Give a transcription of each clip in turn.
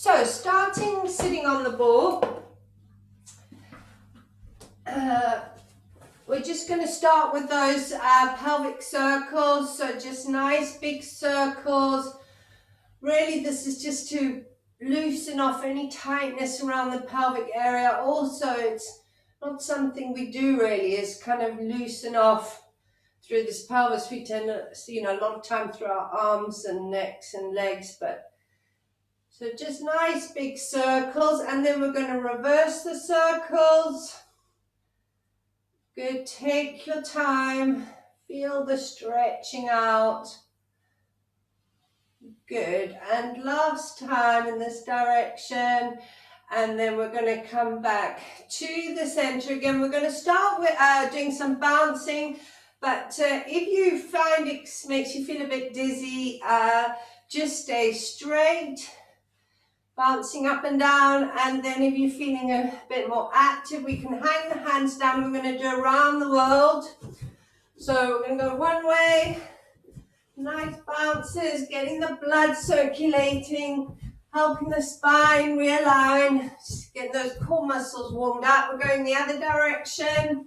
So starting sitting on the ball, we're just going to start with those pelvic circles. So just nice big circles. Really, this is just to loosen off any tightness around the pelvic area. Also, it's not something we do really, is kind of loosen off through this pelvis. We tend to see, a lot of time through our arms and necks and legs, but so just nice big circles, and then we're going to reverse the circles. Good, take your time, feel the stretching out. Good, and last time in this direction, and then we're going to come back to the center again. We're going to start with doing some bouncing, but if you find it makes you feel a bit dizzy, just stay straight, bouncing up and down. And then if you're feeling a bit more active, we can hang the hands down. We're going to do around the world. So we're going to go one way, nice bounces, getting the blood circulating, helping the spine realign, just getting those core muscles warmed up. We're going the other direction.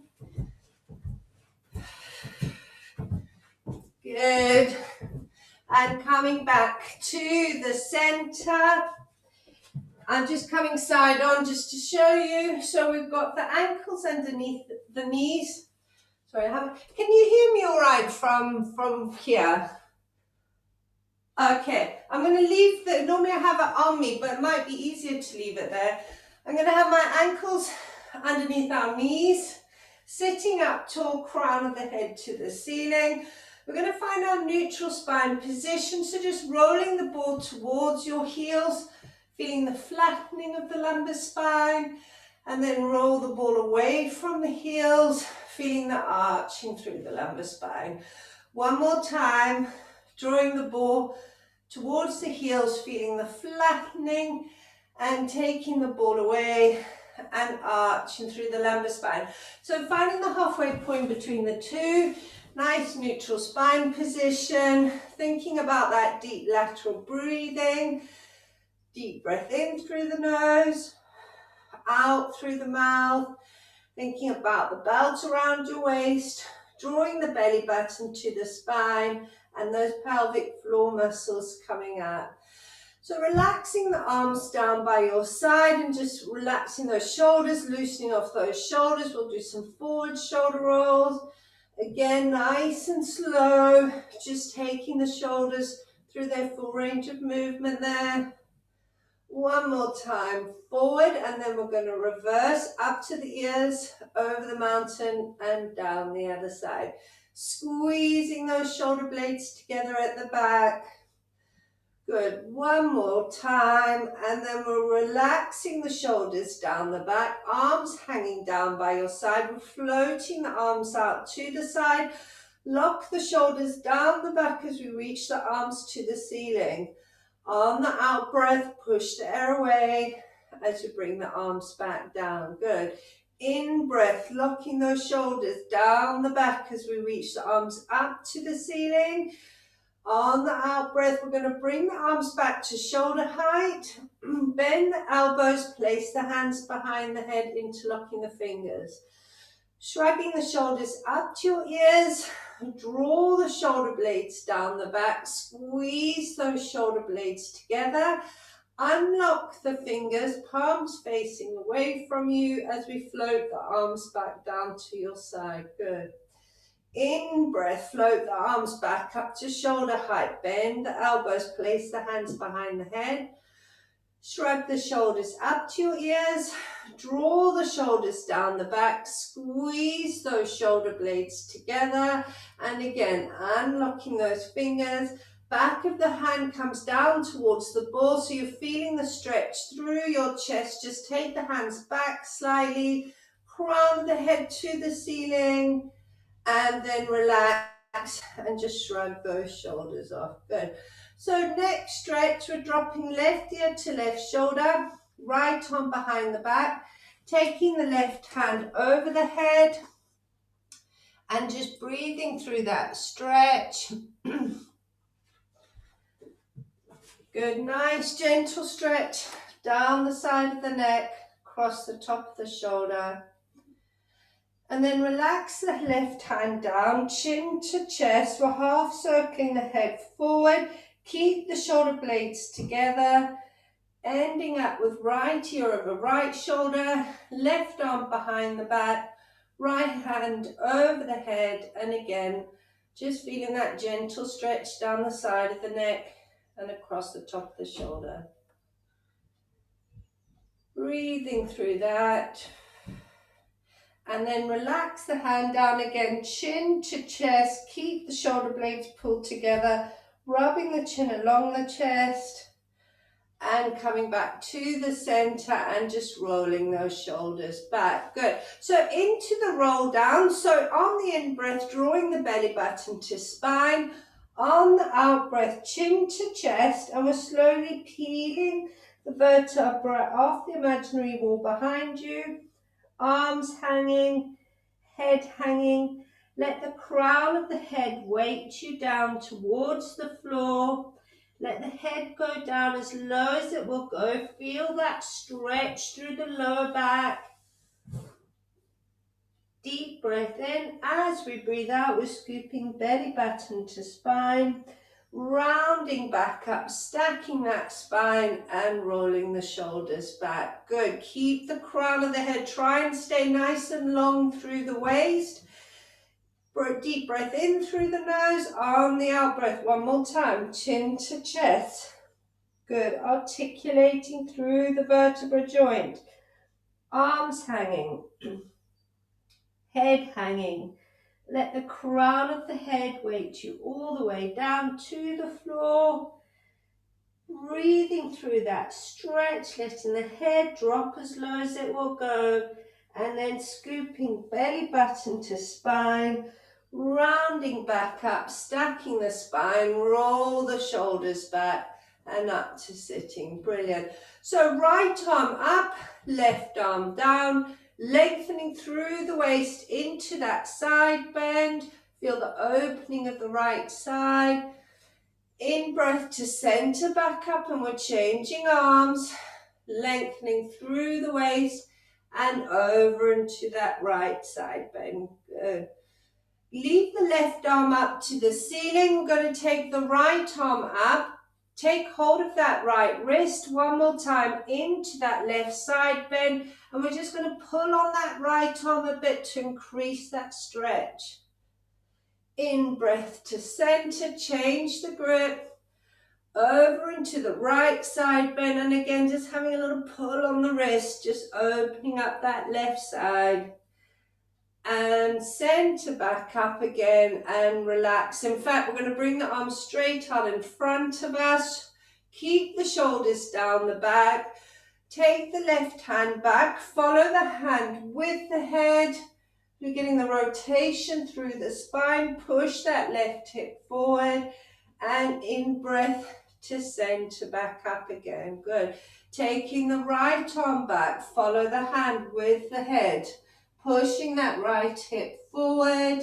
Good. And coming back to the center. I'm just coming side on just to show you. So we've got the ankles underneath the knees. Sorry, can you hear me all right from here? Okay, I'm going to leave normally I have it on me, but it might be easier to leave it there. I'm going to have my ankles underneath our knees, sitting up tall, crown of the head to the ceiling. We're going to find our neutral spine position, so just rolling the ball towards your heels, feeling the flattening of the lumbar spine, and then roll the ball away from the heels, feeling the arching through the lumbar spine. One more time, drawing the ball towards the heels, feeling the flattening, and taking the ball away and arching through the lumbar spine. So finding the halfway point between the two, nice neutral spine position, thinking about that deep lateral breathing. Deep breath in through the nose, out through the mouth, thinking about the belt around your waist, drawing the belly button to the spine and those pelvic floor muscles coming out. So relaxing the arms down by your side and just relaxing those shoulders, loosening off those shoulders. We'll do some forward shoulder rolls. Again, nice and slow, just taking the shoulders through their full range of movement there. One more time, forward, and then we're going to reverse up to the ears, over the mountain, and down the other side. Squeezing those shoulder blades together at the back. Good, one more time, and then we're relaxing the shoulders down the back, arms hanging down by your side. We're floating the arms out to the side. Lock the shoulders down the back as we reach the arms to the ceiling. On the out breath, push the air away as you bring the arms back down. Good. In breath, locking those shoulders down the back as we reach the arms up to the ceiling. On the out breath, we're going to bring the arms back to shoulder height. Bend the elbows, place the hands behind the head, interlocking the fingers. Shrugging the shoulders up to your ears. Draw the shoulder blades down the back, squeeze those shoulder blades together, unlock the fingers, palms facing away from you as we float the arms back down to your side. Good. In breath, float the arms back up to shoulder height, bend the elbows, place the hands behind the head. Shrug the shoulders up to your ears, draw the shoulders down the back, squeeze those shoulder blades together, and again, unlocking those fingers. Back of the hand comes down towards the ball, so you're feeling the stretch through your chest. Just take the hands back slightly, crown the head to the ceiling, and then relax and just shrug those shoulders off. Good. So next stretch, we're dropping left ear to left shoulder, right arm behind the back, taking the left hand over the head, and just breathing through that stretch. Good, nice gentle stretch down the side of the neck, across the top of the shoulder. And then relax the left hand down, chin to chest. We're half circling the head forward. Keep the shoulder blades together, ending up with right ear over right shoulder, left arm behind the back, right hand over the head, and again, just feeling that gentle stretch down the side of the neck and across the top of the shoulder. Breathing through that. And then relax the hand down again, chin to chest, keep the shoulder blades pulled together, rubbing the chin along the chest, and coming back to the center and just rolling those shoulders back. Good. So into the roll down. So on the in-breath, drawing the belly button to spine. On the out-breath, chin to chest, and we're slowly peeling the vertebra off the imaginary wall behind you. Arms hanging, head hanging. Let the crown of the head weight you down towards the floor. Let the head go down as low as it will go. Feel that stretch through the lower back. Deep breath in. As we breathe out, we're scooping belly button to spine. Rounding back up, stacking that spine and rolling the shoulders back. Good. Keep the crown of the head. Try and stay nice and long through the waist. Deep breath in through the nose. On the out breath, one more time. Chin to chest. Good. Articulating through the vertebra joint. Arms hanging. Head hanging. Let the crown of the head weight you all the way down to the floor. Breathing through that stretch, letting the head drop as low as it will go. And then scooping belly button to spine. Rounding back up, stacking the spine. Roll the shoulders back and up to sitting. Brilliant. So right arm up, left arm down. Lengthening through the waist into that side bend. Feel the opening of the right side. In breath to center back up, and we're changing arms. Lengthening through the waist and over into that right side bend. Good. Leave the left arm up to the ceiling. We're going to take the right arm up. Take hold of that right wrist one more time into that left side bend, and we're just going to pull on that right arm a bit to increase that stretch. In breath to center, change the grip, over into the right side bend, and again just having a little pull on the wrist, just opening up that left side. And center back up again and relax. In fact, we're going to bring the arms straight out in front of us. Keep the shoulders down the back. Take the left hand back. Follow the hand with the head. We're getting the rotation through the spine. Push that left hip forward. And in breath to center back up again. Good. Taking the right arm back. Follow the hand with the head. Pushing that right hip forward.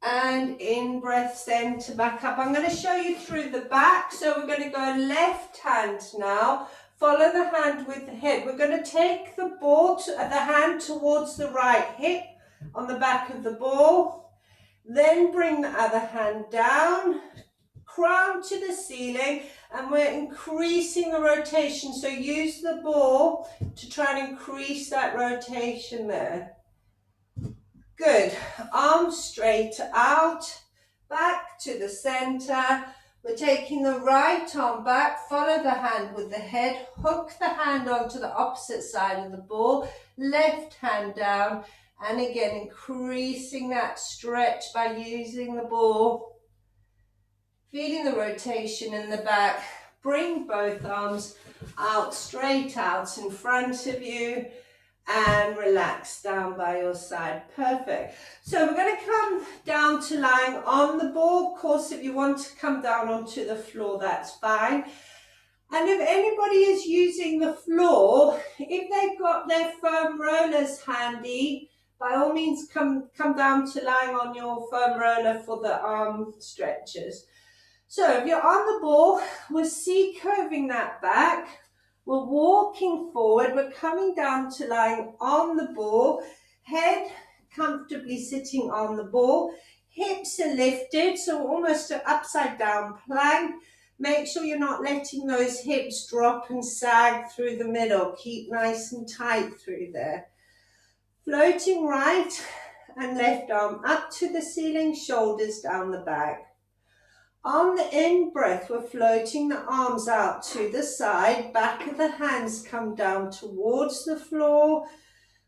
And in breath, center back up. I'm going to show you through the back. So we're going to go left hand now. Follow the hand with the head. We're going to take the ball, the hand towards the right hip on the back of the ball. Then bring the other hand down. Crown to the ceiling, and we're increasing the rotation. So use the ball to try and increase that rotation there. Good. Arms straight out, back to the center. We're taking the right arm back, follow the hand with the head, hook the hand onto the opposite side of the ball, left hand down, and again increasing that stretch by using the ball. Feeling the rotation in the back. Bring both arms out, straight out in front of you, and relax down by your side. Perfect. So we're going to come down to lying on the ball. Of course, if you want to come down onto the floor, that's fine. And if anybody is using the floor, if they've got their foam rollers handy, by all means come down to lying on your foam roller for the arm stretches. So if you're on the ball, we're C-curving that back. We're walking forward, we're coming down to lying on the ball, head comfortably sitting on the ball, hips are lifted, so almost an upside down plank. Make sure you're not letting those hips drop and sag through the middle. Keep nice and tight through there. Floating right and left arm up to the ceiling, shoulders down the back. On the in-breath, we're floating the arms out to the side, back of the hands come down towards the floor.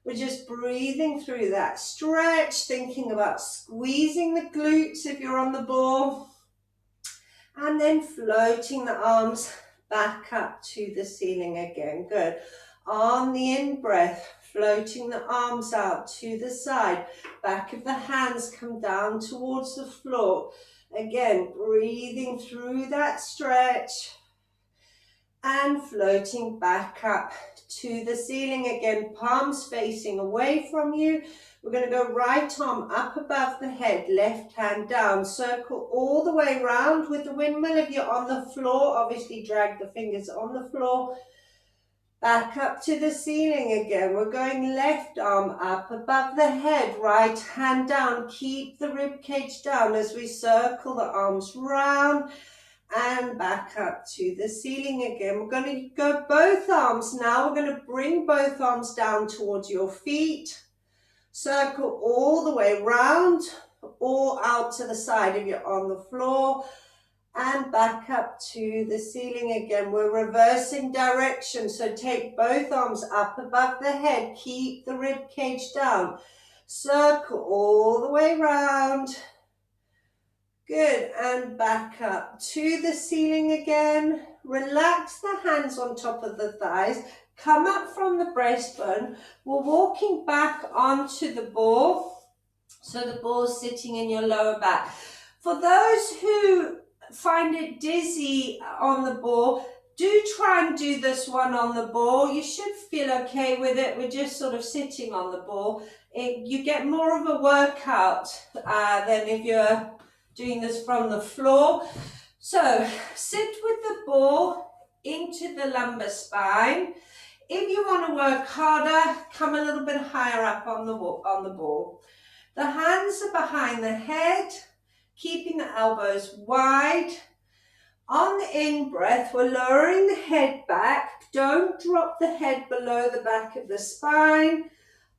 We're just breathing through that stretch, thinking about squeezing the glutes if you're on the ball. And then floating the arms back up to the ceiling again. Good. On the in-breath, floating the arms out to the side. Back of the hands come down towards the floor. Again, breathing through that stretch. And floating back up to the ceiling again. Palms facing away from you. We're going to go right arm up above the head, left hand down. Circle all the way around with the windmill. If you're on the floor, obviously drag the fingers on the floor. Back up to the ceiling again. We're going left arm up above the head, right hand down. Keep the rib cage down as we circle the arms round and back up to the ceiling again. We're going to go both arms now. We're going to bring both arms down towards your feet. Circle all the way round or out to the side if you're on the floor. And back up to the ceiling again. We're reversing direction, so take both arms up above the head. Keep the rib cage down. Circle all the way round. Good, and back up to the ceiling again. Relax the hands on top of the thighs. Come up from the breastbone. We're walking back onto the ball, so the ball's sitting in your lower back. For those who find it dizzy on the ball, do try and do this one on the ball. You should feel okay with it. We're just sort of sitting on the ball. You get more of a workout than if you're doing this from the floor. So sit with the ball into the lumbar spine. If you want to work harder, come a little bit higher up on the ball. The hands are behind the head, keeping the elbows wide. On the in-breath, we're lowering the head back. Don't drop the head below the back of the spine.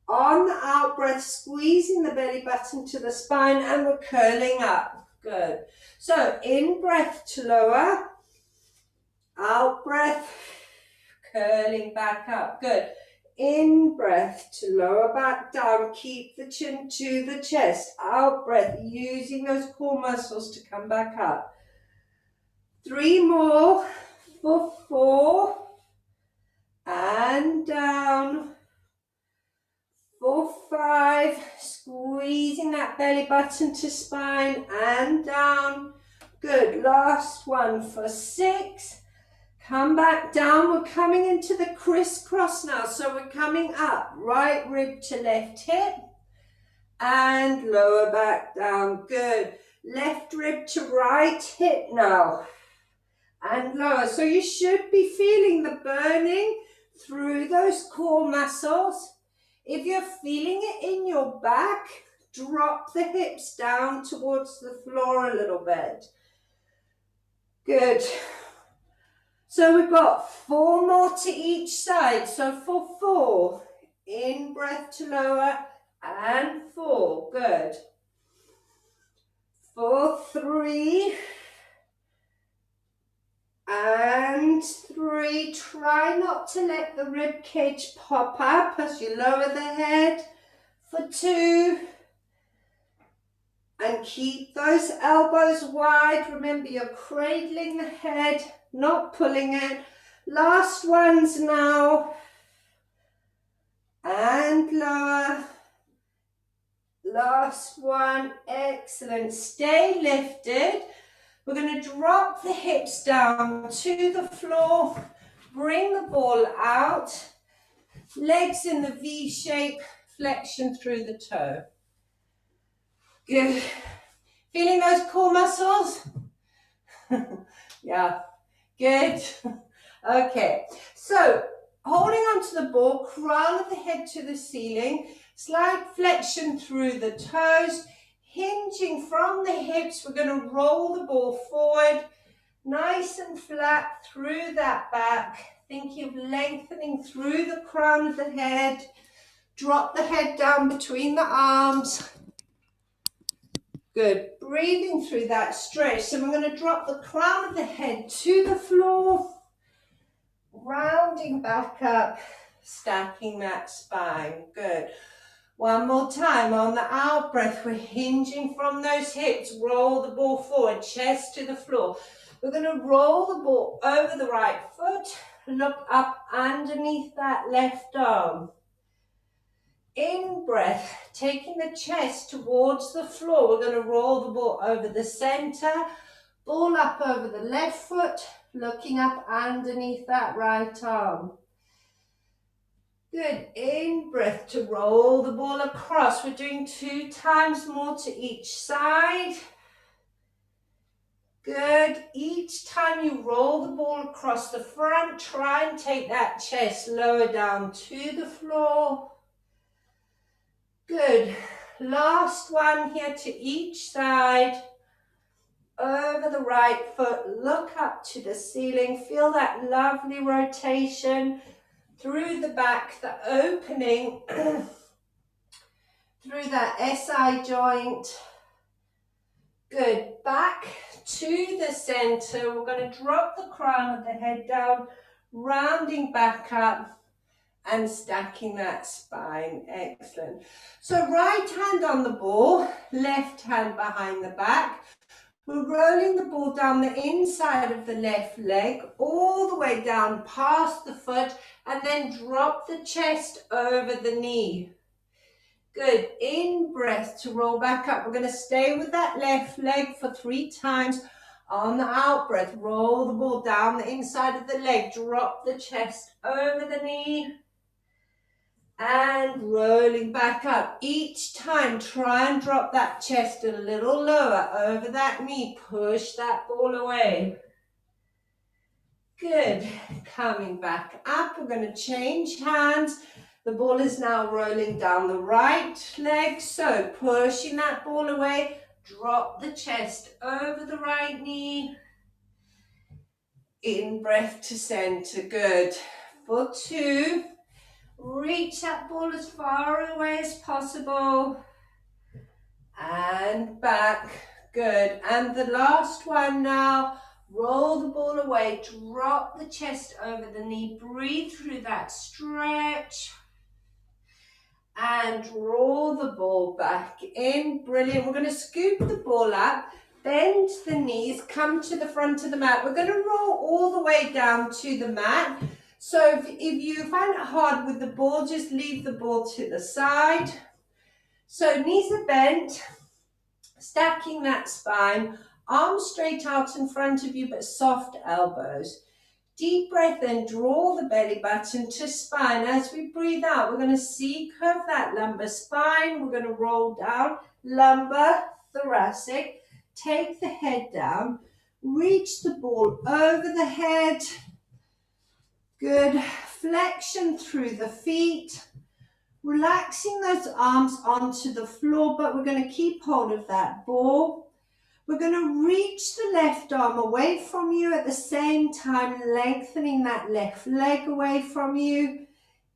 On the out-breath, squeezing the belly button to the spine, and we're curling up. Good. So, in-breath to lower. Out-breath, curling back up. Good. In-breath to lower back down. Keep the chin to the chest. Out-breath, using those core muscles to come back up. 3 more for 4. And down. For 5. Squeezing that belly button to spine and down. Good. Last one for 6. Come back down. We're coming into the crisscross now. So we're coming up. Right rib to left hip. And lower back down. Good. Left rib to right hip now. And lower. So you should be feeling the burning through those core muscles. If you're feeling it in your back, drop the hips down towards the floor a little bit. Good. So we've got 4 more to each side. So for 4, in breath to lower and 4. Good. For 3 and 3. Try not to let the rib cage pop up as you lower the head. For 2. And keep those elbows wide. Remember, you're cradling the head, not pulling it. Last ones now. And lower. Last one. Excellent. Stay lifted. We're going to drop the hips down to the floor. Bring the ball out. Legs in the V shape. Flexion through the toe. Good. Feeling those core muscles? Yeah. Good. Okay, so holding onto the ball, crown of the head to the ceiling, slight flexion through the toes, hinging from the hips. We're going to roll the ball forward, nice and flat through that back, thinking of lengthening through the crown of the head. Drop the head down between the arms. Good. Breathing through that stretch. So we're going to drop the crown of the head to the floor, rounding back up, stacking that spine. Good. One more time. On the out breath, we're hinging from those hips. Roll the ball forward, chest to the floor. We're going to roll the ball over the right foot. Look up underneath that left arm. In breath, taking the chest towards the floor. We're going to roll the ball over the center, ball up over the left foot, looking up underneath that right arm. Good. In breath to roll the ball across. We're doing 2 times more to each side. Good. Each time you roll the ball across the front, try and take that chest lower down to the floor. Good. Last one here to each side. Over the right foot, look up to the ceiling. Feel that lovely rotation through the back, the opening through that SI joint. Good. Back to the center. We're going to drop the crown of the head down, rounding back up and stacking that spine. Excellent. So right hand on the ball, left hand behind the back. We're rolling the ball down the inside of the left leg, all the way down past the foot, and then drop the chest over the knee. Good. In breath to roll back up. We're going to stay with that left leg for 3 times. On the out breath, roll the ball down the inside of the leg, drop the chest over the knee. And rolling back up. Each time, try and drop that chest a little lower over that knee. Push that ball away. Good. Coming back up. We're going to change hands. The ball is now rolling down the right leg. So pushing that ball away. Drop the chest over the right knee. In breath to center. Good. For 2. Reach that ball as far away as possible. And back. Good. And the last one now. Roll the ball away. Drop the chest over the knee. Breathe through that stretch. And roll the ball back in. Brilliant. We're going to scoop the ball up. Bend the knees. Come to the front of the mat. We're going to roll all the way down to the mat. So if you find it hard with the ball, just leave the ball to the side. So knees are bent, stacking that spine, arms straight out in front of you, but soft elbows. Deep breath in, draw the belly button to spine. As we breathe out, we're going to C-curve that lumbar spine. We're going to roll down, lumbar, thoracic. Take the head down, reach the ball over the head. Good. Flexion through the feet. Relaxing those arms onto the floor, but we're going to keep hold of that ball. We're going to reach the left arm away from you at the same time, lengthening that left leg away from you.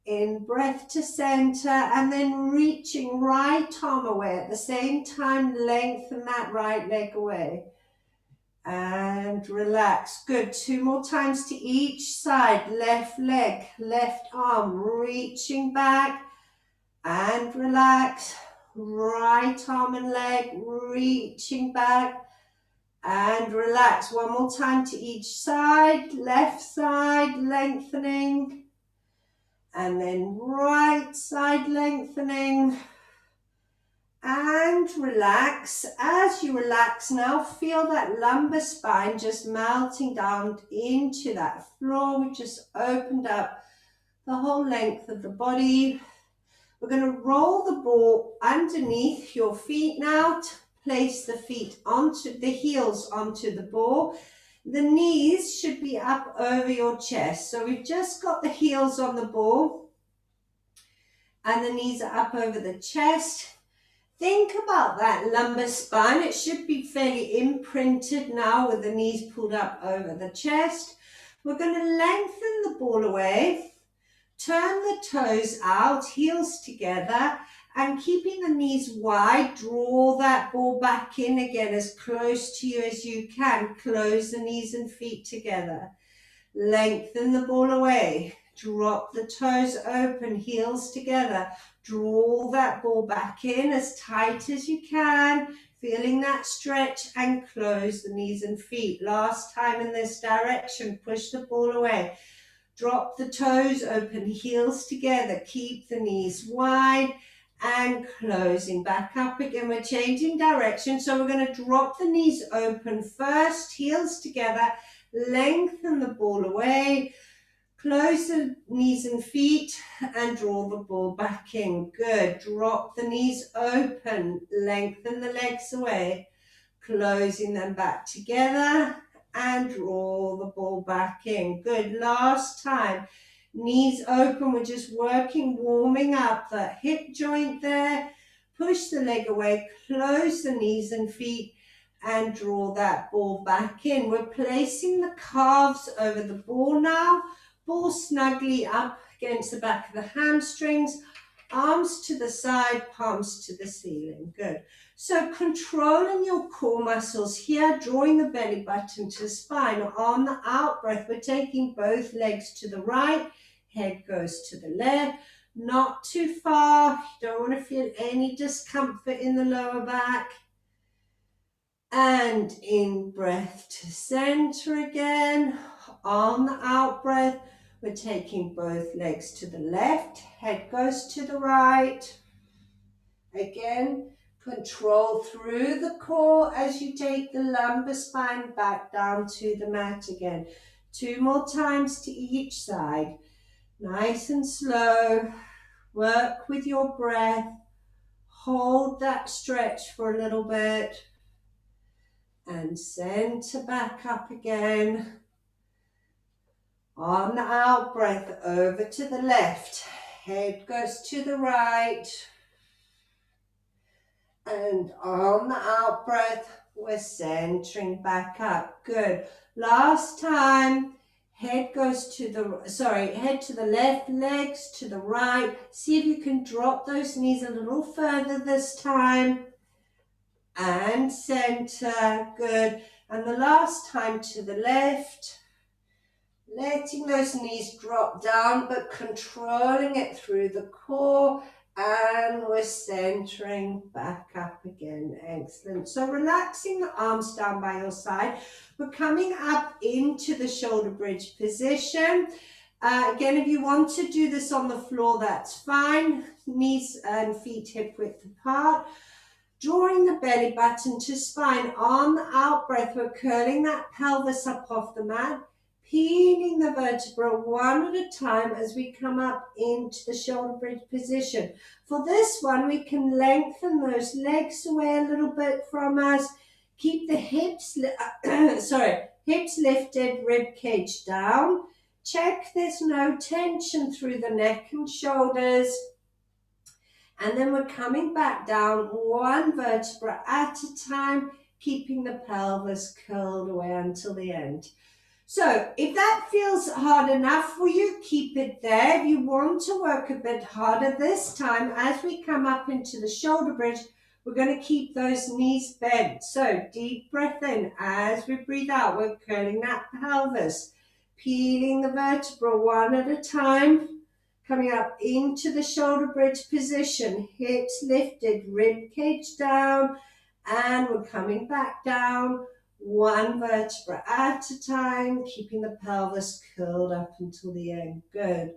In breath to center, and then reaching right arm away at the same time, lengthen that right leg away. And relax. Good. 2 more times to each side. Left leg, left arm, reaching back. And relax. Right arm and leg, reaching back. And relax. 1 more time to each side. Left side, lengthening. And then right side, lengthening. And relax. As you relax now, feel that lumbar spine just melting down into that floor. We've just opened up the whole length of the body. We're going to roll the ball underneath your feet now. Place the feet onto the heels onto the ball. The knees should be up over your chest. So we've just got the heels on the ball and the knees are up over the chest. Think about that lumbar spine. It should be fairly imprinted now with the knees pulled up over the chest. We're going to lengthen the ball away, turn the toes out, heels together, and keeping the knees wide, draw that ball back in again as close to you as you can. Close the knees and feet together. Lengthen the ball away. Drop the toes open, heels together. Draw that ball back in as tight as you can, feeling that stretch, and close the knees and feet. Last time in this direction, push the ball away. Drop the toes open, heels together. Keep the knees wide and closing back up again. We're changing direction, so we're going to drop the knees open first, heels together. Lengthen the ball away, close the knees and feet, and draw the ball back in. Good. Drop the knees open, lengthen the legs away, closing them back together, and draw the ball back in. Good. Last time. Knees open. We're just working, warming up the hip joint there. Push the leg away, close the knees and feet, and draw that ball back in. We're placing the calves over the ball now. Ball snugly up against the back of the hamstrings. Arms to the side, palms to the ceiling. Good. So controlling your core muscles here, drawing the belly button to spine. On the out breath, we're taking both legs to the right. Head goes to the left. Not too far. You don't want to feel any discomfort in the lower back. And in breath to center again. On the out breath, we're taking both legs to the left. Head goes to the right. Again, control through the core as you take the lumbar spine back down to the mat again. 2 more times to each side. Nice and slow. Work with your breath. Hold that stretch for a little bit. And center back up again. On the out breath, over to the left. Head goes to the right. And on the out breath, we're centering back up. Good. Last time. Head goes to the, head to the left, legs to the right. See if you can drop those knees a little further this time. And center. Good. And the last time to the left. Letting those knees drop down, but controlling it through the core. And we're centering back up again. Excellent. So relaxing the arms down by your side. We're coming up into the shoulder bridge position. Again, if you want to do this on the floor, that's fine. Knees and feet hip width apart. Drawing the belly button to spine. On the out breath, we're curling that pelvis up off the mat. Peeling the vertebra one at a time as we come up into the shoulder bridge position. For this one, we can lengthen those legs away a little bit from us. Keep the hips, hips lifted, rib cage down. Check there's no tension through the neck and shoulders. And then we're coming back down one vertebra at a time, keeping the pelvis curled away until the end. So if that feels hard enough for you, keep it there. If you want to work a bit harder this time, as we come up into the shoulder bridge, we're going to keep those knees bent. So deep breath in. As we breathe out, we're curling that pelvis, peeling the vertebra one at a time, coming up into the shoulder bridge position, hips lifted, rib cage down, and we're coming back down. One vertebra at a time, keeping the pelvis curled up until the end. Good.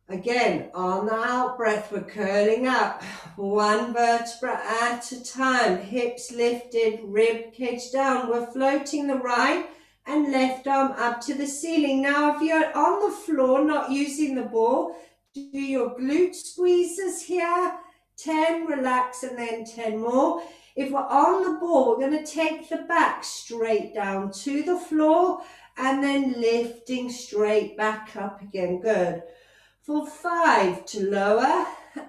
Again, on the out breath, we're curling up. One vertebra at a time. Hips lifted, rib cage down. We're floating the right and left arm up to the ceiling. Now, if you're on the floor, not using the ball, do your glute squeezes here. 10, relax, and then 10 more. If we're on the ball, we're going to take the back straight down to the floor and then lifting straight back up again. Good. For 5 to lower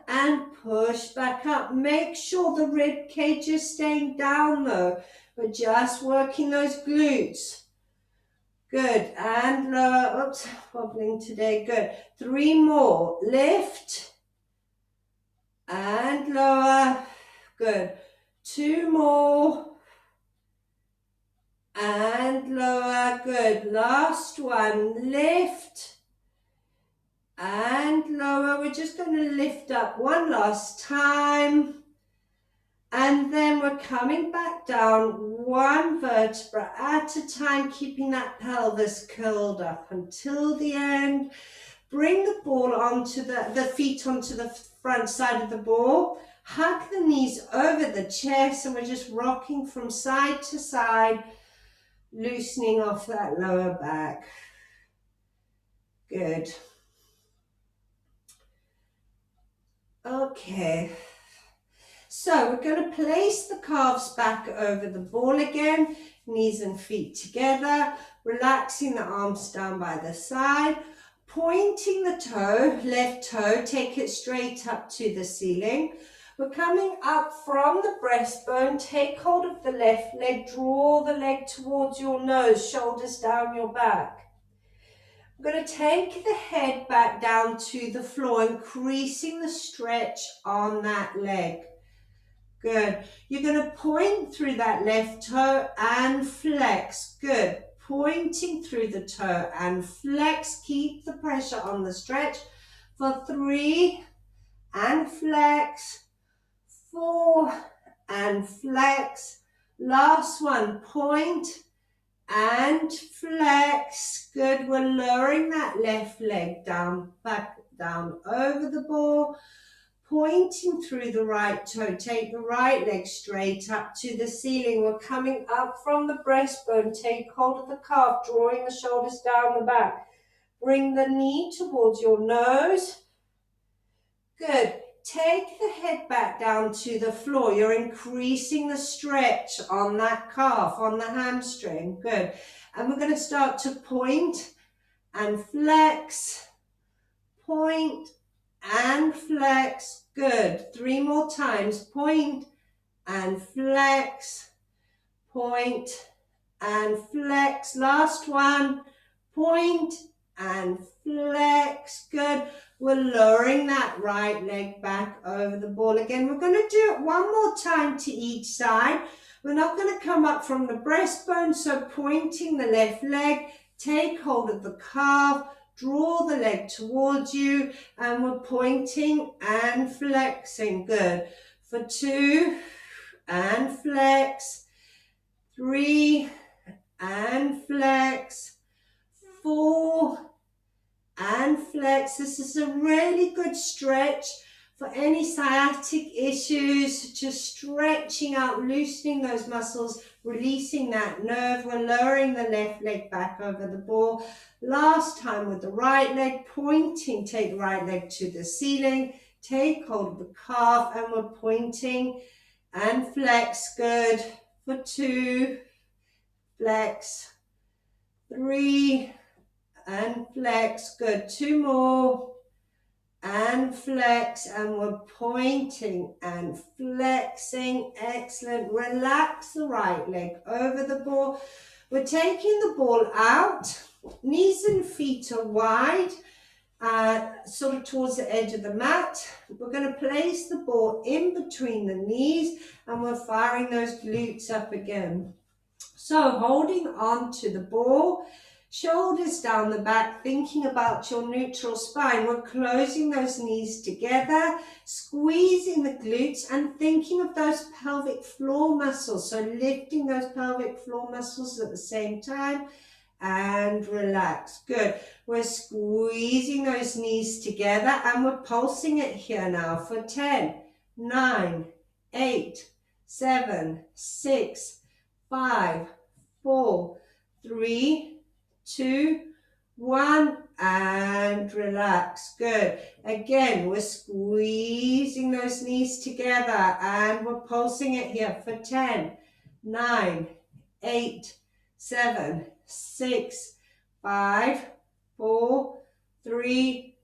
and push back up. Make sure the rib cage is staying down though. We're just working those glutes. Good, and lower, oops, wobbling today, good. 3 more, lift, and lower, good. 2 more, and lower, good. Last one, lift, and lower. We're just going to lift up one last time. And then we're coming back down one vertebra at a time, keeping that pelvis curled up until the end. Bring the ball onto the feet onto the front side of the ball. Hug the knees over the chest, and we're just rocking from side to side, loosening off that lower back. Good. Okay. So we're going to place the calves back over the ball again, knees and feet together, relaxing the arms down by the side, pointing the toe, left toe, take it straight up to the ceiling. We're coming up from the breastbone, take hold of the left leg, draw the leg towards your nose, shoulders down your back. I'm going to take the head back down to the floor, increasing the stretch on that leg. Good. You're going to point through that left toe and flex. Good. Pointing through the toe and flex. Keep the pressure on the stretch for 3 and flex. 4 and flex. Last one. Point and flex. Good. We're lowering that left leg down, back down over the ball. Pointing through the right toe, take the right leg straight up to the ceiling. We're coming up from the breastbone, take hold of the calf, drawing the shoulders down the back. Bring the knee towards your nose. Good. Take the head back down to the floor. You're increasing the stretch on that calf, on the hamstring. Good. And we're going to start to point and flex, point and flex. Good. 3 more times. Point and flex. Point and flex. Last one. Point and flex. Good. We're lowering that right leg back over the ball again. We're going to do it one more time to each side. We're not going to come up from the breastbone, so pointing the left leg, take hold of the calf, draw the leg towards you, and we're pointing and flexing. Good. For 2 and flex, 3 and flex, 4 and flex. This is a really good stretch for any sciatic issues, just stretching out, loosening those muscles, releasing that nerve. We're lowering the left leg back over the ball. Last time with the right leg, pointing, take the right leg to the ceiling, take hold of the calf, and we're pointing and flex. Good. For 2, flex, 3, and flex. Good. 2 more and flex, and we're pointing and flexing. Excellent. Relax the right leg over the ball. We're taking the ball out. Knees and feet are wide, sort of towards the edge of the mat. We're going to place the ball in between the knees, and we're firing those glutes up again. So holding on to the ball, shoulders down the back, thinking about your neutral spine. We're closing those knees together, squeezing the glutes, and thinking of those pelvic floor muscles. So lifting those pelvic floor muscles at the same time, and relax. Good. We're squeezing those knees together, and we're pulsing it here now for 10, 9, 8, 7, 6, 5, 4, 3, 2, 1, and relax. Good. Again, we're squeezing those those knees together, and we're pulsing it here for 10, 9, 8, 7, 6, 5, 4, 3,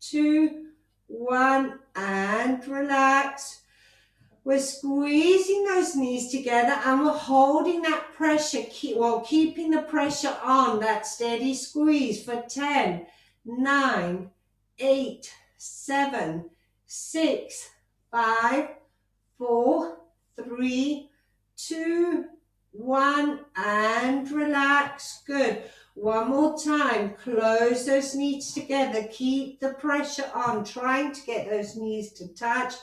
2, 1, and relax. We're squeezing those knees together and we're holding that pressure, keeping the pressure on, that steady squeeze for 10, 9, 8, 7, 6, 5, 4, 3, 2, 1, and relax. Good. One more time. Close those knees together. Keep the pressure on, trying to get those knees to touch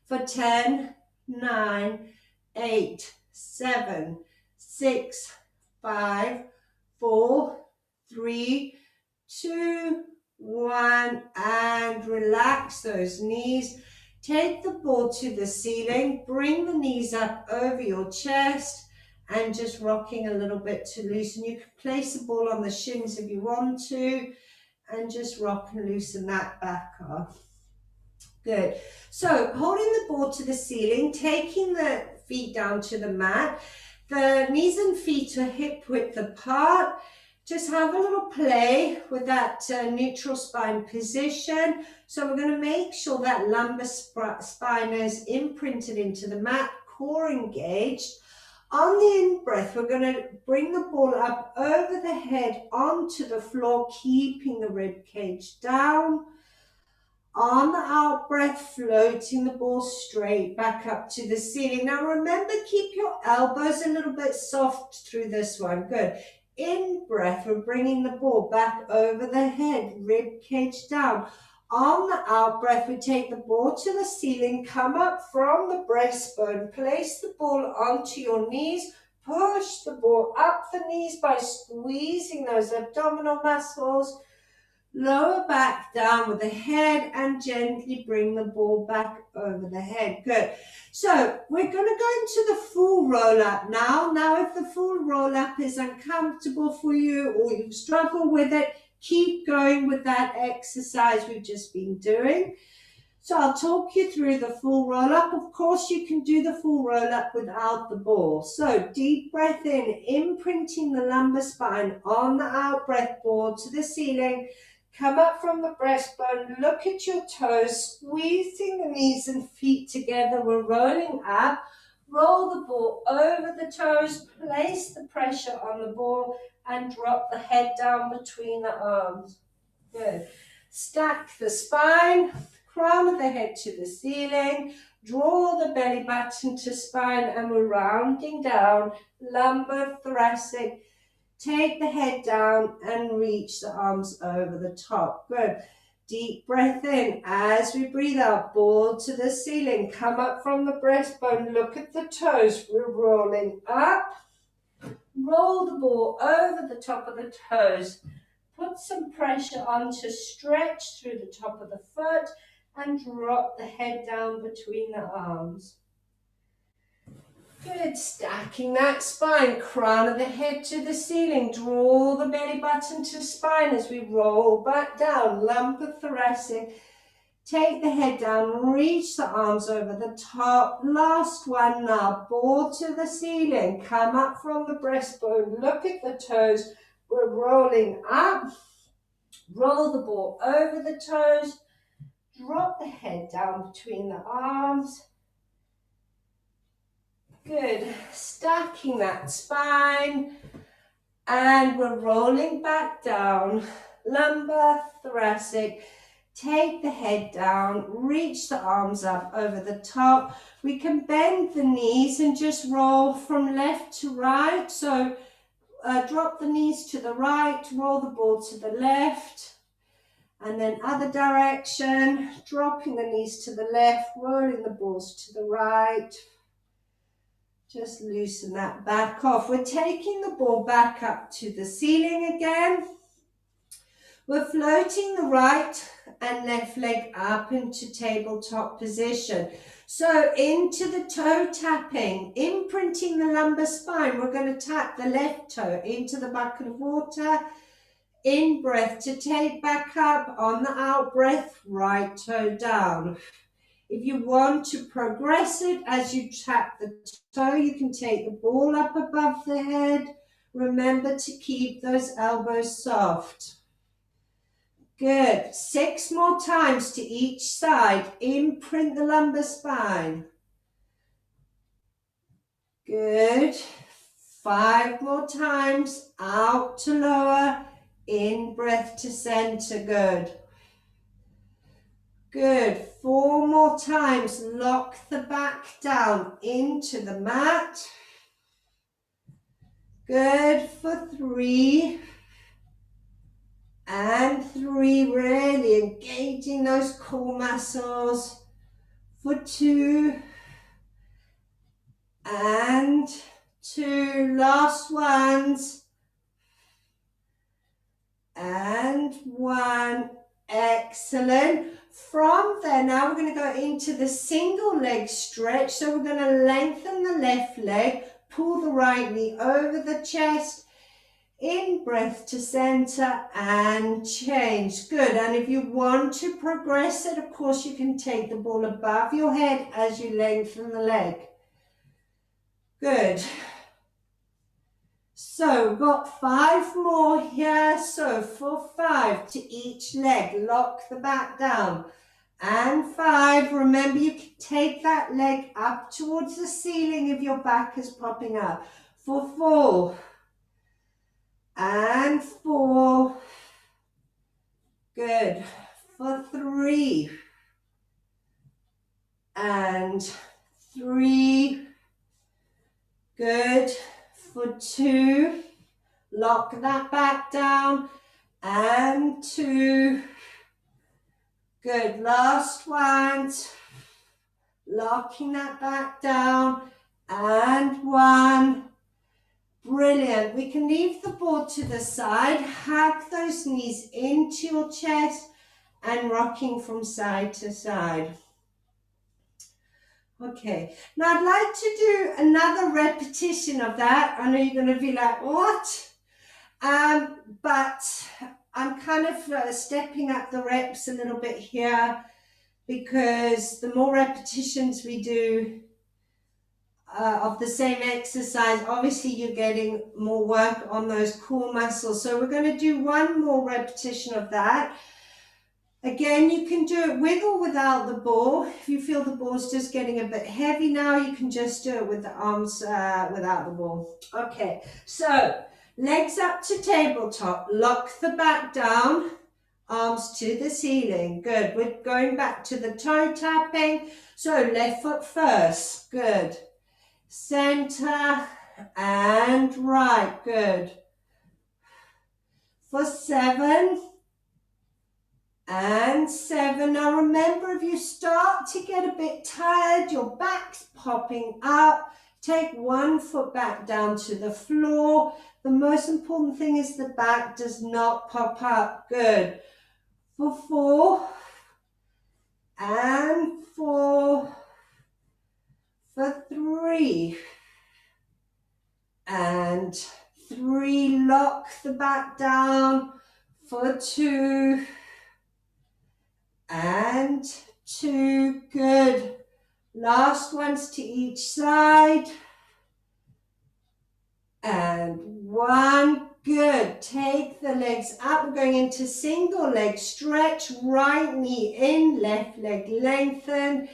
for 10, 9, 8, 7, 6, 5, 4, 3, 2, 1, and relax those knees. Take the ball to the ceiling, bring the knees up over your chest, and just rocking a little bit to loosen. You can place the ball on the shins if you want to, and just rock and loosen that back off. Good. So holding the ball to the ceiling, taking the feet down to the mat, the knees and feet are hip width apart. Just have a little play with that neutral spine position. So we're going to make sure that lumbar spine is imprinted into the mat, core engaged. On the in-breath, we're going to bring the ball up over the head onto the floor, keeping the rib cage down. On the out-breath, floating the ball straight back up to the ceiling. Now remember, keep your elbows a little bit soft through this one. Good. In-breath, we're bringing the ball back over the head, rib cage down. On the out-breath, we take the ball to the ceiling, come up from the breastbone, place the ball onto your knees, push the ball up the knees by squeezing those abdominal muscles. Lower back down with the head and gently bring the ball back over the head. Good. So we're going to go into the full roll up now. Now if the full roll up is uncomfortable for you or you struggle with it, keep going with that exercise we've just been doing. So I'll talk you through the full roll up. Of course, you can do the full roll up without the ball. So deep breath in, imprinting the lumbar spine on the out breath, ball to the ceiling. Come up from the breastbone, look at your toes, squeezing the knees and feet together. We're rolling up. Roll the ball over the toes, place the pressure on the ball and drop the head down between the arms. Good. Stack the spine, crown of the head to the ceiling, draw the belly button to spine and we're rounding down, lumbar, thoracic. Take the head down and reach the arms over the top. Good. Deep breath in as we breathe out, ball to the ceiling. Come up from the breastbone, look at the toes. We're rolling up. Roll the ball over the top of the toes. Put some pressure on to stretch through the top of the foot and drop the head down between the arms. Good, stacking that spine, crown of the head to the ceiling. Draw the belly button to spine as we roll back down, lumbar thoracic. Take the head down, reach the arms over the top. Last one now, ball to the ceiling. Come up from the breastbone, look at the toes. We're rolling up. Roll the ball over the toes. Drop the head down between the arms. Good, stacking that spine and we're rolling back down, lumbar, thoracic, take the head down, reach the arms up over the top. We can bend the knees and just roll from left to right, so drop the knees to the right, roll the ball to the left, and then other direction, dropping the knees to the left, rolling the balls to the right. Just loosen that back off. We're taking the ball back up to the ceiling again. We're floating the right and left leg up into tabletop position. So into the toe tapping, imprinting the lumbar spine. We're going to tap the left toe into the bucket of water. In breath to take back up. On the out breath, right toe down. If you want to progress it as you tap the toe, you can take the ball up above the head. Remember to keep those elbows soft. Good. 6 more times to each side. Imprint the lumbar spine. Good. 5 more times. Out to lower. In breath to center. Good. Good. 4 more times. Lock the back down into the mat. Good for 3. And 3, really engaging those core muscles. For 2. And 2. Last ones. And 1. Excellent. From there, now we're going to go into the single leg stretch. So we're going to lengthen the left leg, pull the right knee over the chest, in breath to center and change. Good. And if you want to progress it, of course, you can take the ball above your head as you lengthen the leg. Good. So we've got 5 more here. So for 5 to each leg, lock the back down. And 5, remember you can take that leg up towards the ceiling if your back is popping up. For 4. And 4. Good. For 3. And 3. Good. For 2. Lock that back down. And 2. Good. Last ones. Locking that back down. And 1. Brilliant. We can leave the board to the side, hug those knees into your chest and rocking from side to side. Okay, now I'd like to do another repetition of that. I know you're going to be like, what? But I'm kind of stepping up the reps a little bit here because the more repetitions we do, of the same exercise, obviously you're getting more work on those core muscles. So we're going to do 1 more repetition of that. Again, you can do it with or without the ball. If you feel the ball's just getting a bit heavy now, you can just do it with the arms without the ball. Okay, so legs up to tabletop, lock the back down, arms to the ceiling. Good. We're going back to the toe tapping. So left foot first. Good. Center and right. Good. For 7 and 7. Now remember, if you start to get a bit tired, your back's popping up, take 1 foot back down to the floor. The most important thing is the back does not pop up. Good. For 4 and 4. For 3 and 3, lock the back down. For 2 and 2, good. Last ones to each side. And 1, good. Take the legs up. We're going into single leg stretch. Right knee in, left leg lengthened.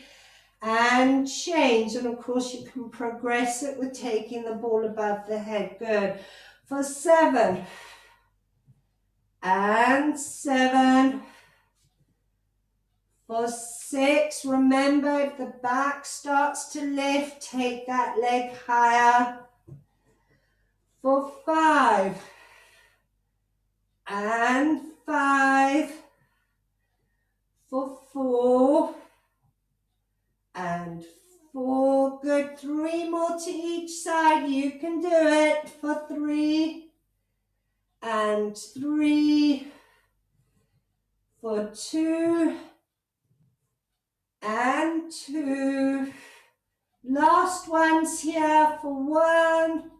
And change. And of course you can progress it with taking the ball above the head. Good. For 7 and 7. For 6, remember if the back starts to lift, take that leg higher. For 5 and 5. For 4 and 4, good. 3 more to each side, you can do it. For 3 and 3. For 2 and 2. Last ones here for 1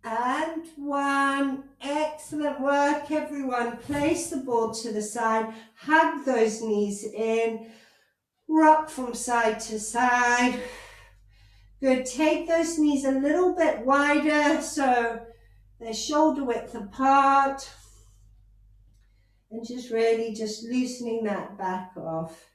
and 1. Excellent work, everyone. Place the ball to the side, hug those knees in. Rock from side to side. Good, take those knees a little bit wider so they're shoulder width apart. And just really just loosening that back off.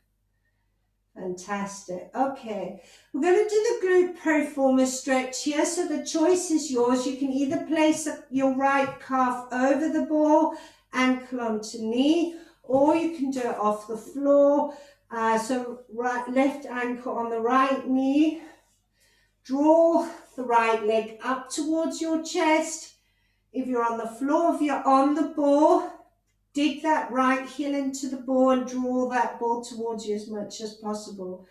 Fantastic. Okay, we're going to do the glute piriformis stretch here. So the choice is yours. You can either place your right calf over the ball, ankle onto knee, or you can do it off the floor. So left ankle on the right knee. Draw the right leg up towards your chest. If you're on the floor, if you're on the ball, dig that right heel into the ball and draw that ball towards you as much as possible.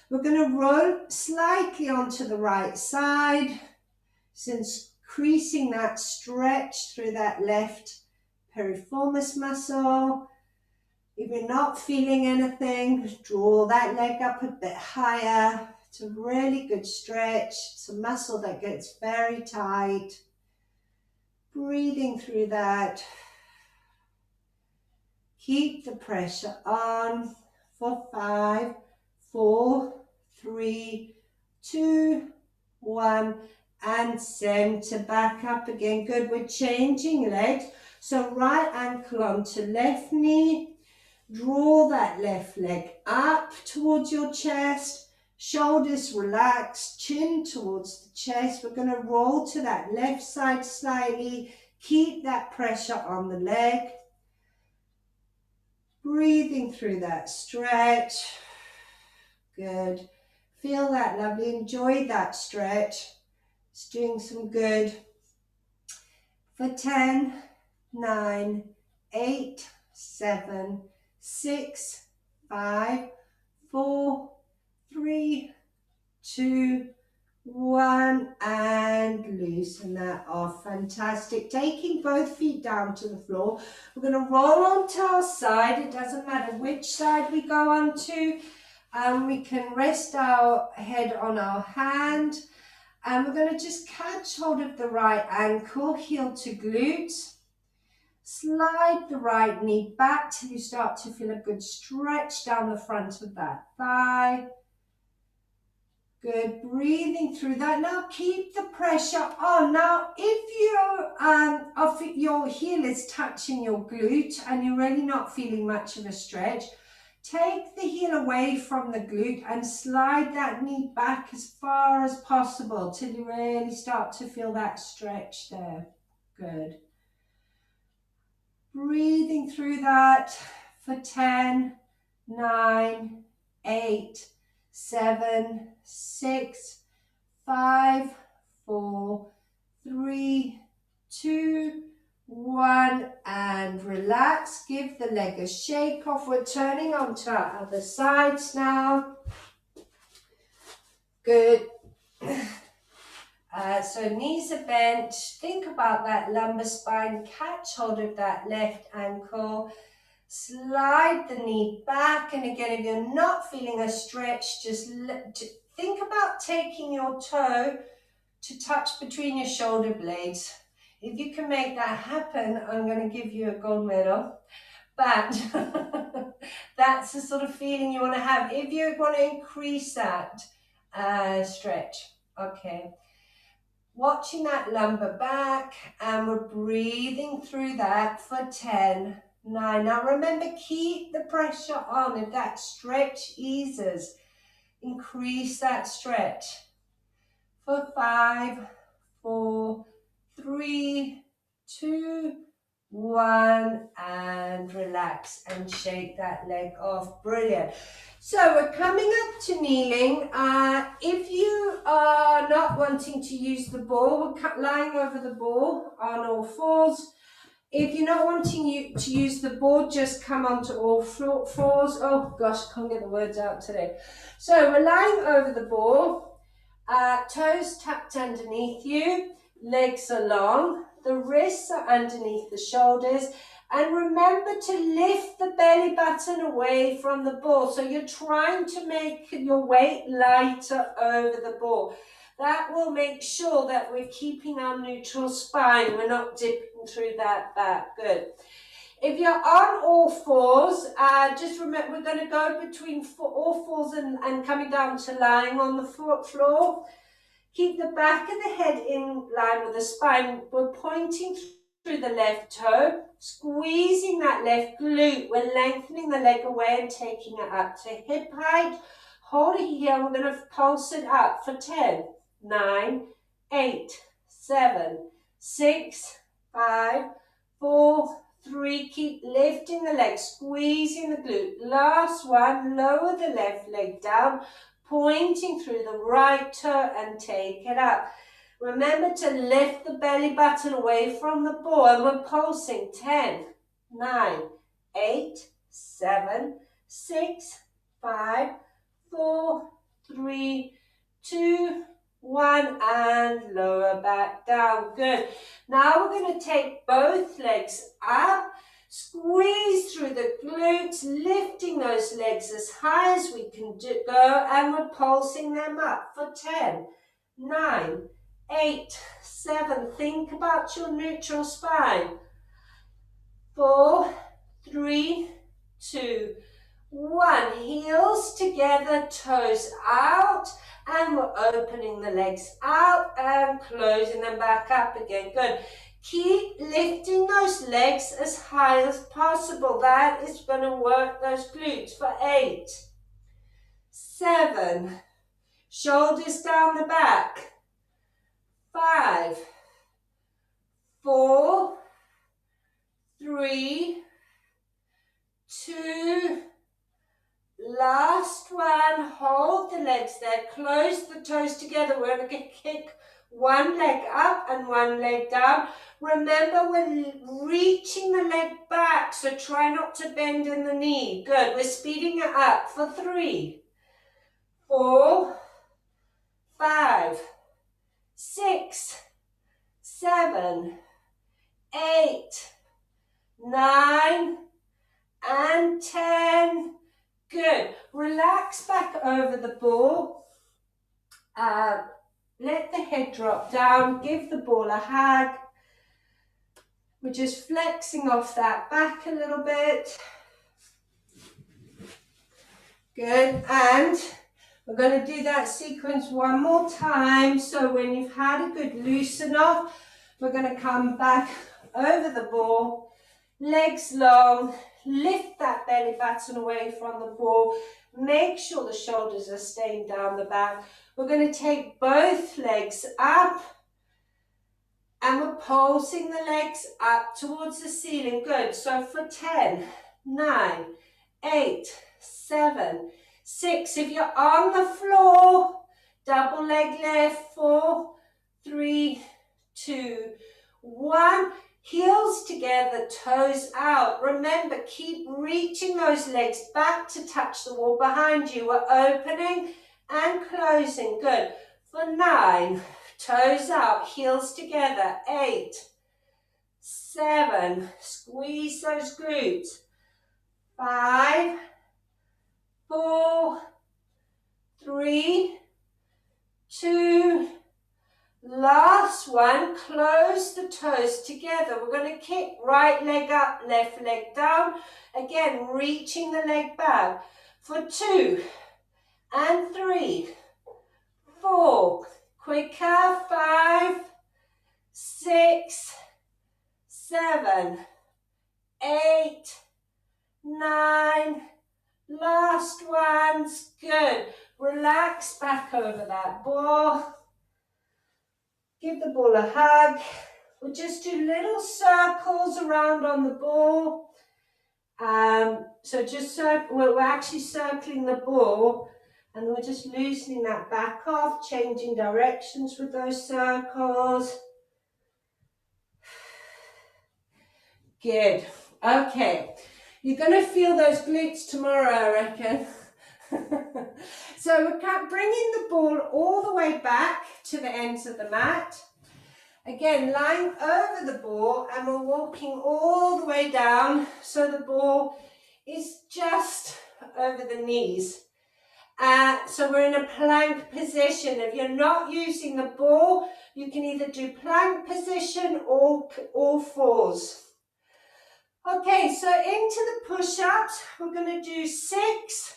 We're going to roll slightly onto the right side, since increasing that stretch through that left piriformis muscle. If you're not feeling anything, draw that leg up a bit higher. It's a really good stretch. It's a muscle that gets very tight. Breathing through that. Keep the pressure on for 5, 4, 3, 2, 1, and center back up again. Good, we're changing legs. So right ankle onto left knee. Draw that left leg up towards your chest. Shoulders relaxed, chin towards the chest. We're going to roll to that left side slightly. Keep that pressure on the leg. Breathing through that stretch. Good. Feel that lovely. Enjoy that stretch. It's doing some good. For 10, 9, 8, 7, 6, 5, 4, 3, 2, 1, and loosen that off. Fantastic. Taking both feet down to the floor. We're going to roll onto our side. It doesn't matter which side we go onto. We can rest our head on our hand. And we're going to just catch hold of the right ankle, heel to glutes. Slide the right knee back till you start to feel a good stretch down the front of that thigh. Good, breathing through that. Now keep the pressure on. Now if your heel is touching your glute and you're really not feeling much of a stretch, take the heel away from the glute and slide that knee back as far as possible till you really start to feel that stretch there. Good. Breathing through that for 10, 9, 8, 7, 6, 5, 4, 3, 2, 1, and relax. Give the leg a shake off. We're turning onto our other sides now. Good. So knees are bent. Think about that lumbar spine. Catch hold of that left ankle. Slide the knee back. And again, if you're not feeling a stretch, just think about taking your toe to touch between your shoulder blades. If you can make that happen, I'm going to give you a gold medal. But that's the sort of feeling you want to have if you want to increase that stretch. Okay. Watching that lumbar back, and we're breathing through that for 10, 9. Now remember, keep the pressure on. If that stretch eases, increase that stretch. For 5, 4, 3, 2, 1, and relax and shake that leg off. Brilliant. So we're coming up to kneeling. If you are not wanting to use the ball, we're lying over the ball on all fours. If you're not wanting to use the ball, just come onto all fours. Oh gosh, can't get the words out today. So we're lying over the ball, toes tucked underneath you, legs are long, the wrists are underneath the shoulders. And remember to lift the belly button away from the ball. So you're trying to make your weight lighter over the ball. That will make sure that we're keeping our neutral spine. We're not dipping through that back. Good. If you're on all fours, just remember we're going to go between all fours and coming down to lying on the floor. Keep the back of the head in line with the spine. We're pointing through the left toe, squeezing that left glute. We're lengthening the leg away and taking it up to hip height. Hold it here. We're going to pulse it up for 10, 9, 8, 7, 6, 5, 4, 3. Keep lifting the leg, squeezing the glute. Last one, lower the left leg down, pointing through the right toe and take it up. Remember to lift the belly button away from the ball, and we're pulsing 10, 9, 8, 7, 6, 5, 4, 3, 2, 1, and lower back down. Good. Now we're going to take both legs up, squeeze through the glutes, lifting those legs as high as we can go, and we're pulsing them up for 10, 9, 8, 7. Think about your neutral spine. 4, 3, 2, 1. Heels together, toes out, and we're opening the legs out and closing them back up again. Good. Keep lifting those legs as high as possible. That is going to work those glutes for 8, 7. Shoulders down the back. 5, 4, 3, 2, last one. Hold the legs there, close the toes together. We're going to kick one leg up and one leg down. Remember, we're reaching the leg back, so try not to bend in the knee. Good. We're speeding it up for 3, 4, 5, 6, 7, 8, 9, and 10. Good. Relax back over the ball. Let the head drop down. Give the ball a hug. We're just flexing off that back a little bit. Good. And we're going to do that sequence one more time. So when you've had a good loosen off, we're going to come back over the ball, legs long, lift that belly button away from the ball. Make sure the shoulders are staying down the back. We're going to take both legs up, and we're pulsing the legs up towards the ceiling. Good. So for 10, 9, 8, 7, 6. If you're on the floor, double leg lift. 4, 3, 2, 1. Heels together, toes out. Remember, keep reaching those legs back to touch the wall behind you. We're opening and closing. Good. For 9, toes out, heels together. 8, 7, squeeze those glutes. 5, 4, 3, 2, last one. Close the toes together. We're going to kick right leg up, left leg down. Again, reaching the leg back for 2 and 3, 4. Quicker. 5, 6, 7, 8, 9. Last ones. Good. Relax back over that ball. Give the ball a hug. We'll just do little circles around on the ball. So just we're actually circling the ball, and we're just loosening that back off, changing directions with those circles. Good. Okay. You're going to feel those glutes tomorrow, I reckon. So we're bringing the ball all the way back to the ends of the mat. Again, lying over the ball, and we're walking all the way down so the ball is just over the knees. So we're in a plank position. If you're not using the ball, you can either do plank position or all fours. Okay, so into the push-ups, we're going to do 6.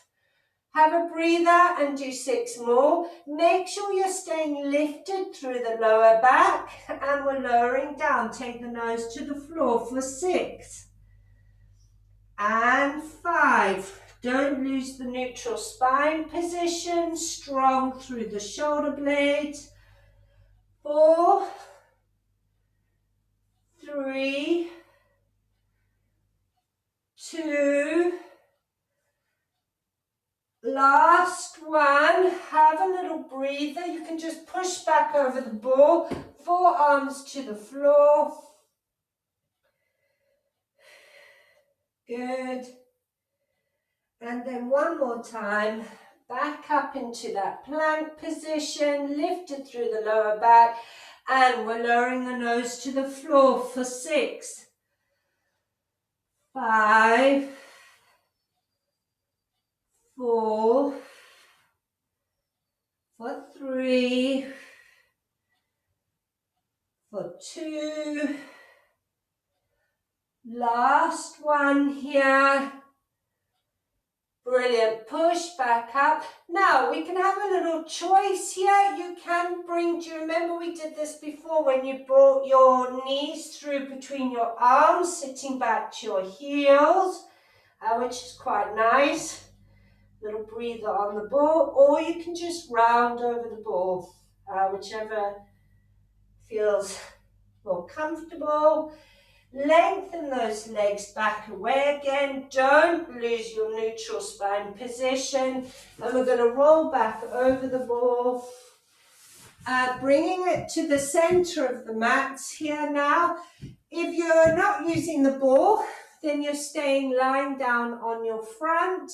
Have a breather and do 6 more. Make sure you're staying lifted through the lower back and we're lowering down. Take the nose to the floor for 6. And 5. Don't lose the neutral spine position. Strong through the shoulder blades. 4, 3, 2, last one. Have a little breather. You can just push back over the ball. Forearms to the floor. Good. And then one more time. Back up into that plank position. Lifted through the lower back. And we're lowering the nose to the floor for 6. 5, 4, for 3, for 2, last one here. Brilliant, push back up. Now we can have a little choice here. You can bring, do you remember we did this before when you brought your knees through between your arms, sitting back to your heels, which is quite nice. Little breather on the ball, or you can just round over the ball, whichever feels more comfortable. Lengthen those legs back away again. Don't lose your neutral spine position. And we're going to roll back over the ball, bringing it to the center of the mats here now. If you're not using the ball, then you're staying lying down on your front,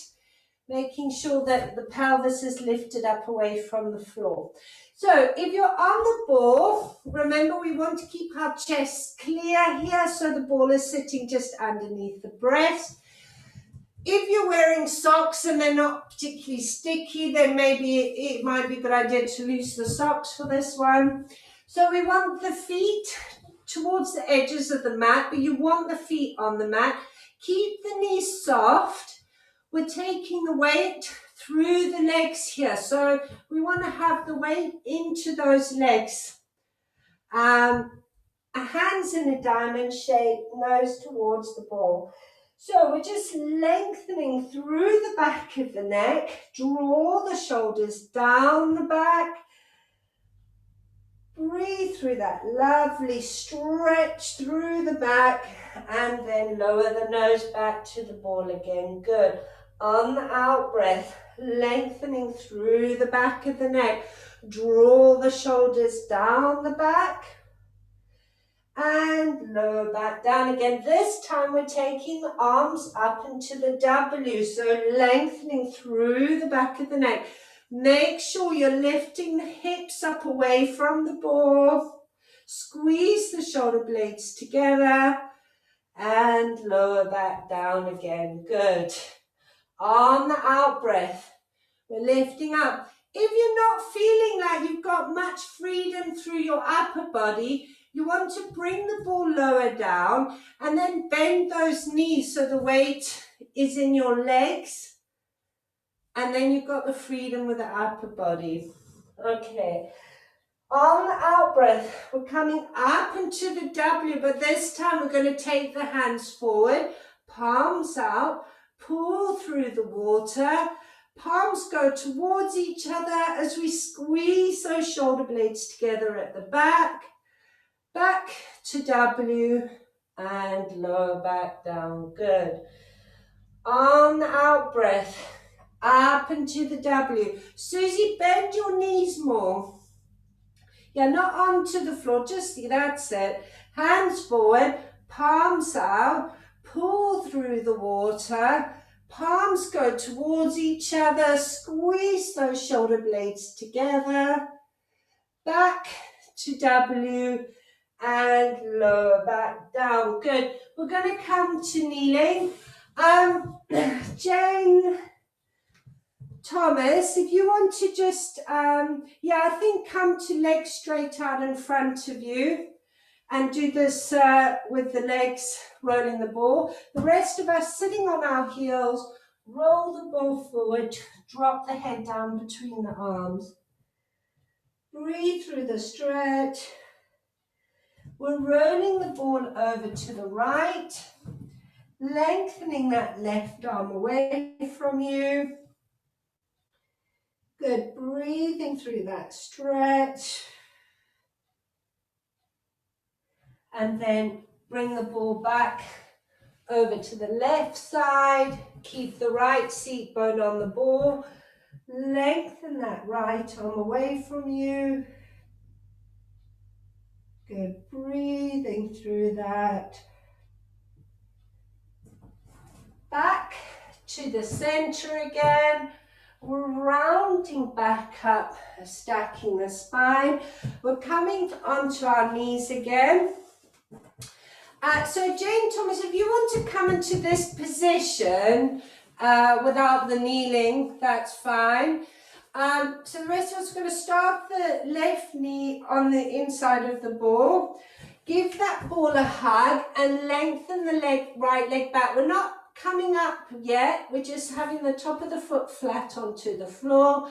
making sure that the pelvis is lifted up away from the floor. So if you're on the ball, remember we want to keep our chest clear here so the ball is sitting just underneath the breast. If you're wearing socks and they're not particularly sticky, then maybe it might be a good idea to lose the socks for this one. So we want the feet towards the edges of the mat, but you want the feet on the mat. Keep the knees soft. We're taking the weight through the legs here. So we want to have the weight into those legs. Hands in a diamond shape, nose towards the ball. So we're just lengthening through the back of the neck. Draw the shoulders down the back. Breathe through that lovely stretch through the back and then lower the nose back to the ball again. Good. On the out breath, lengthening through the back of the neck. Draw the shoulders down the back and lower back down again. This time we're taking the arms up into the W, so lengthening through the back of the neck. Make sure you're lifting the hips up away from the ball. Squeeze the shoulder blades together and lower back down again. Good. On the out breath, we're lifting up. If you're not feeling like you've got much freedom through your upper body, you want to bring the ball lower down and then bend those knees so the weight is in your legs. And then you've got the freedom with the upper body. Okay. On the out breath, we're coming up into the W, but this time we're going to take the hands forward, palms out, pull through the water. Palms go towards each other as we squeeze those shoulder blades together at the back. Back to W and lower back down. Good. On the out breath, up into the W. Susie, bend your knees more. Yeah, not onto the floor, just that's it. Hands forward, palms out, pull through the water. Palms go towards each other, squeeze those shoulder blades together. Back to W and lower back down. Good. We're going to come to kneeling. Jane Thomas, if you want to just, I think come to legs straight out in front of you. and do this with the legs rolling the ball. The rest of us sitting on our heels, roll the ball forward, drop the head down between the arms. Breathe through the stretch. We're rolling the ball over to the right, lengthening that left arm away from you. Good, breathing through that stretch. And then bring the ball back over to the left side. Keep the right seat bone on the ball. Lengthen that right arm away from you. Good, breathing through that. Back to the center again. We're rounding back up, stacking the spine. We're coming onto our knees again. So Jane Thomas, if you want to come into this position without the kneeling, that's fine. So the rest of us are going to start the left knee on the inside of the ball. Give that ball a hug and lengthen the right leg back. We're not coming up yet. We're just having the top of the foot flat onto the floor.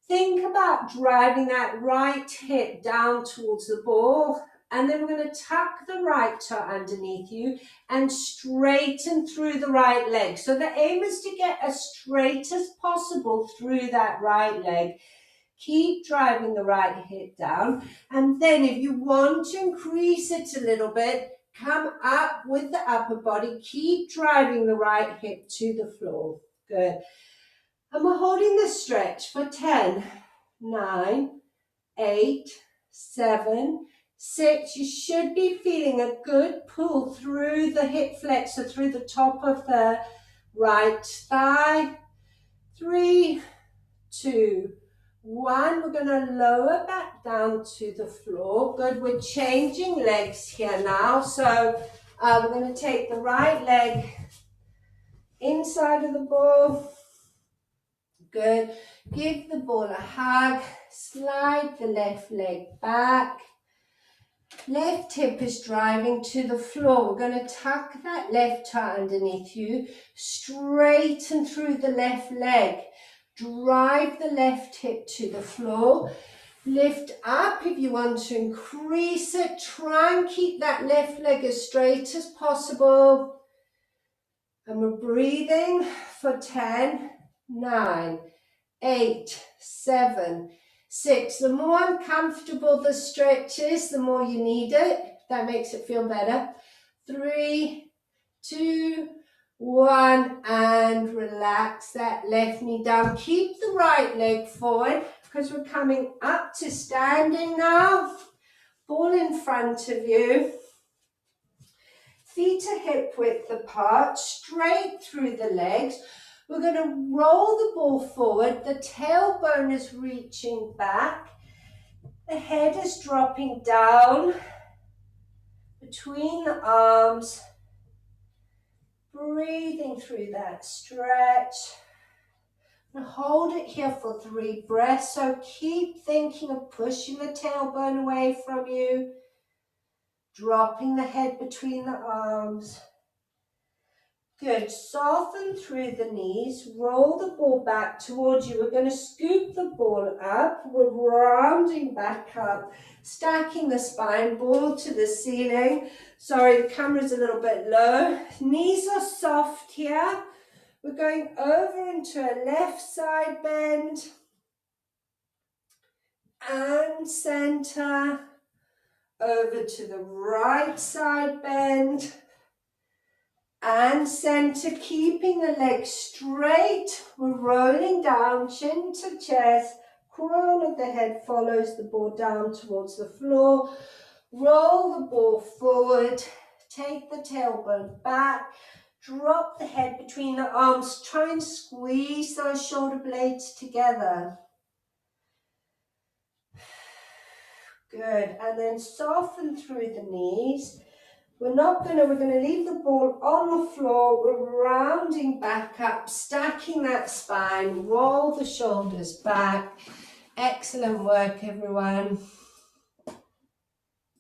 Think about driving that right hip down towards the ball. And then we're going to tuck the right toe underneath you and straighten through the right leg. So the aim is to get as straight as possible through that right leg. Keep driving the right hip down. And then if you want to increase it a little bit, come up with the upper body. Keep driving the right hip to the floor. Good. And we're holding the stretch for 10, 9, 8, 7, 6. You should be feeling a good pull through the hip flexor, through the top of the right thigh. 3, 2, 1. We're going to lower back down to the floor. Good. We're changing legs here now. So we're going to take the right leg inside of the ball. Good. Give the ball a hug. Slide the left leg back. Left hip is driving to the floor. We're going to tuck that left toe underneath you. Straighten through the left leg. Drive the left hip to the floor. Lift up if you want to increase it. Try and keep that left leg as straight as possible. And we're breathing for 10, 9, 8, 7, 6. The more uncomfortable the stretch is, the more you need it. That makes it feel better. 3, 2, 1, and relax that left knee down. Keep the right leg forward because we're coming up to standing now. Ball in front of you. Feet are hip width apart, straight through the legs. We're going to roll the ball forward. The tailbone is reaching back. The head is dropping down between the arms. Breathing through that stretch. And hold it here for 3 breaths. So keep thinking of pushing the tailbone away from you. Dropping the head between the arms. Good. Soften through the knees. Roll the ball back towards you. We're going to scoop the ball up. We're rounding back up. Stacking the spine. Ball to the ceiling. Sorry, the camera's a little bit low. Knees are soft here. We're going over into a left side bend. And center. Over to the right side bend. And center, keeping the legs straight. We're rolling down, chin to chest. Crown of the head follows the ball down towards the floor. Roll the ball forward. Take the tailbone back. Drop the head between the arms. Try and squeeze those shoulder blades together. Good. And then soften through the knees. We're going to leave the ball on the floor. We're rounding back up, stacking that spine. Roll the shoulders back. Excellent work, everyone.